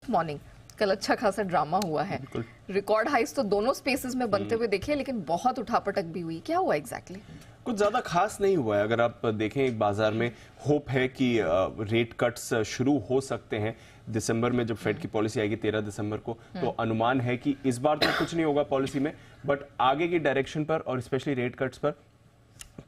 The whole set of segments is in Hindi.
नेक्स्ट मॉर्निंग कल अच्छा खासा ड्रामा हुआ है, रिकॉर्ड हाइस तो दोनों स्पेसेस में बनते हुए देखे, लेकिन बहुत उठापटक भी हुई। क्या हुआ एग्जैक्टली? कुछ ज्यादा खास नहीं हुआ है। अगर आप देखें एक बाजार में होप है कि रेट कट्स शुरू हो सकते हैं दिसंबर में, जब फेड की पॉलिसी आएगी 13 दिसंबर को, तो अनुमान है कि इस बार तो कुछ नहीं होगा पॉलिसी में, बट आगे की डायरेक्शन पर और स्पेशली रेट कट्स पर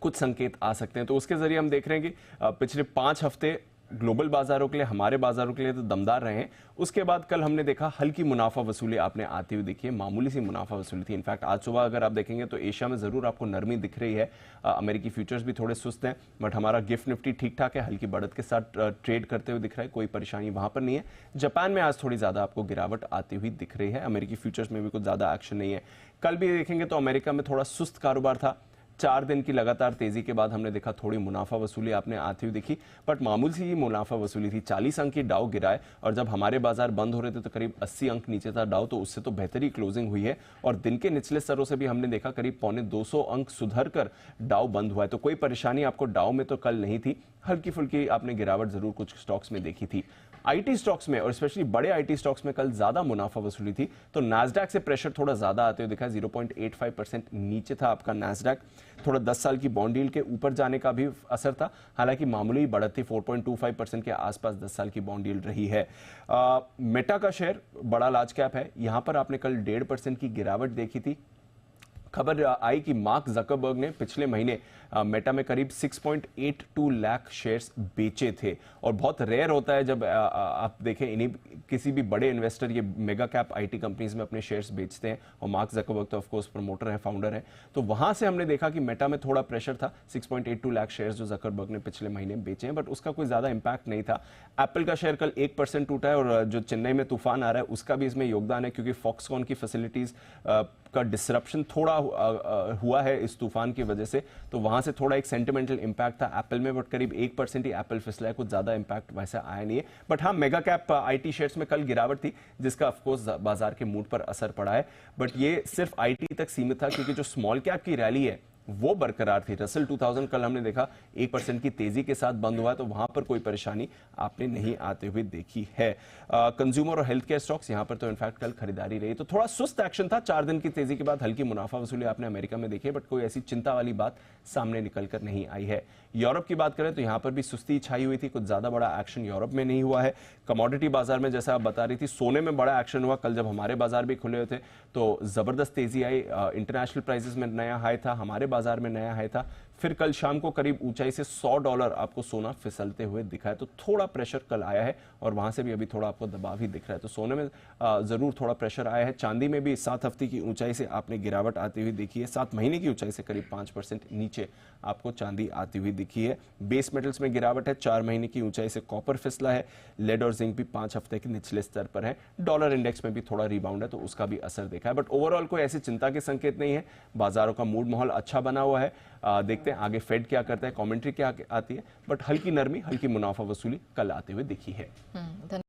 कुछ संकेत आ सकते हैं। तो उसके जरिए हम देख रहे हैं कि पिछले 5 हफ्ते ग्लोबल बाजारों के लिए, हमारे बाजारों के लिए तो दमदार रहे हैं। उसके बाद कल हमने देखा हल्की मुनाफा वसूली आपने आती हुई दिखी है, मामूली सी मुनाफा वसूली थी। इनफैक्ट आज सुबह अगर आप देखेंगे तो एशिया में जरूर आपको नरमी दिख रही है। अमेरिकी फ्यूचर्स भी थोड़े सुस्त हैं, बट हमारा गिफ्ट निफ्टी ठीक ठाक है, हल्की बढ़त के साथ ट्रेड करते हुए दिख रहा है, कोई परेशानी वहां पर नहीं है। जापान में आज थोड़ी ज्यादा आपको गिरावट आती हुई दिख रही है, अमेरिकी फ्यूचर्स में भी कुछ ज्यादा एक्शन नहीं है। कल भी देखेंगे तो अमेरिका में थोड़ा सुस्त कारोबार था। 4 दिन की लगातार तेजी के बाद हमने देखा थोड़ी मुनाफा वसूली आपने आती हुई दिखी, बट मामूली सी मुनाफा वसूली थी। 40 अंक की डाउ गिराए, और जब हमारे बाजार बंद हो रहे थे तो करीब 80 अंक नीचे था डाउ, तो उससे तो बेहतरी क्लोजिंग हुई है। और दिन के निचले स्तरों से भी हमने देखा करीब 250 अंक सुधर कर डाउ बंद हुआ है। तो कोई परेशानी आपको डाउ में तो कल नहीं थी, हल्की फुल्की आपने गिरावट जरूर कुछ स्टॉक्स में देखी थी। आईटी स्टॉक्स में और स्पेशली बड़े आईटी स्टॉक्स में कल ज्यादा मुनाफा वसूली थी, तो नैस्डैक से प्रेशर थोड़ा ज्यादा आते हुए दिखा। 0.85% नीचे था आपका नैस्डैक। थोड़ा 10 साल की बॉन्ड यील्ड के ऊपर जाने का भी असर था, हालांकि मामूली बढ़त थी। 4.25% के आसपास 10 साल की बॉन्ड यील्ड रही है। मेटा का शेयर बड़ा लार्ज कैप है, यहां पर आपने कल 1.5% की गिरावट देखी थी। खबर आई कि मार्क जकरबर्ग ने पिछले महीने मेटा में करीब 6.82 लाख शेयर्स बेचे थे, और बहुत रेयर होता है जब आप देखें इन्हीं किसी भी बड़े इन्वेस्टर ये मेगा कैप आईटी कंपनीज में अपने शेयर्स बेचते हैं, और मार्क जकरबर्ग तो ऑफ कोर्स प्रमोटर है, फाउंडर है। तो वहां से हमने देखा कि मेटा में थोड़ा प्रेशर था। 6.82 लाख शेयर्स जो जकरबर्ग ने पिछले महीने बेचे हैं, बट उसका कोई ज्यादा इंपैक्ट नहीं था। एप्पल का शेयर कल 1% टूटा है, और जो चेन्नई में तूफान आ रहा है उसका भी इसमें योगदान है, क्योंकि फॉक्सकॉन की फैसिलिटीज का डिसरप्शन थोड़ा हुआ है इस तूफान की वजह से, तो वहां से थोड़ा एक सेंटिमेंटल इंपैक्ट था एप्पल में, बट करीब 1% ही एप्पल फिसला है, कुछ ज्यादा इंपैक्ट वैसे आया नहीं है। बट हाँ, मेगा कैप आईटी शेयर्स में कल गिरावट थी, जिसका ऑफकोर्स बाजार के मूड पर असर पड़ा है, बट ये सिर्फ आईटी तक सीमित था, क्योंकि जो स्मॉल कैप की रैली है वो बरकरार थी। रसल 2000 कल हमने देखा 1% की तेजी के साथ बंद हुआ है, तो वहां पर कोई परेशानी आपने नहीं आते हुए देखी है। कंज्यूमर और हेल्थ केयर स्टॉक्स यहां पर तो इनफैक्ट कल खरीदारी रही, तो थोड़ा सुस्त एक्शन था। 4 दिन की तेजी के बाद हल्की मुनाफा वसूली आपने अमेरिका में देखी, बट कोई ऐसी चिंता वाली बात सामने निकल कर नहीं आई है। यूरोप की बात करें तो यहां पर भी सुस्ती छाई हुई थी, कुछ ज्यादा बड़ा एक्शन यूरोप में नहीं हुआ है। कमोडिटी बाजार में जैसा आप बता रही थी, सोने में बड़ा एक्शन हुआ। कल जब हमारे बाजार भी खुले हुए थे तो जबरदस्त तेजी आई, इंटरनेशनल प्राइसेस में नया हाई था, हमारे बाजार में नया हाई था। फिर कल शाम को करीब ऊंचाई से $100 आपको सोना फिसलते हुए दिखा है, तो थोड़ा प्रेशर कल आया है, और वहां से भी अभी थोड़ा आपको दबाव ही दिख रहा है। तो सोने में जरूर थोड़ा प्रेशर आया है। चांदी में भी 7 हफ्ते की ऊंचाई से आपने गिरावट आती हुई देखी है, 7 महीने की ऊंचाई से करीब 5% नीचे आपको चांदी आती हुई दिखी है। बेस मेटल्स में गिरावट है, 4 महीने की ऊंचाई से कॉपर फिसला है। लेड और जिंक भी 5 हफ्ते के निचले स्तर पर है। डॉलर इंडेक्स में भी थोड़ा रिबाउंड है, तो उसका भी असर देखा है, बट ओवरऑल कोई ऐसी चिंता के संकेत नहीं है। बाजारों का मूड माहौल अच्छा बना हुआ है। देखते हैं आगे फेड क्या करता है, कमेंट्री क्या आती है, बट हल्की नरमी, हल्की मुनाफा वसूली कल आते हुए दिखी है।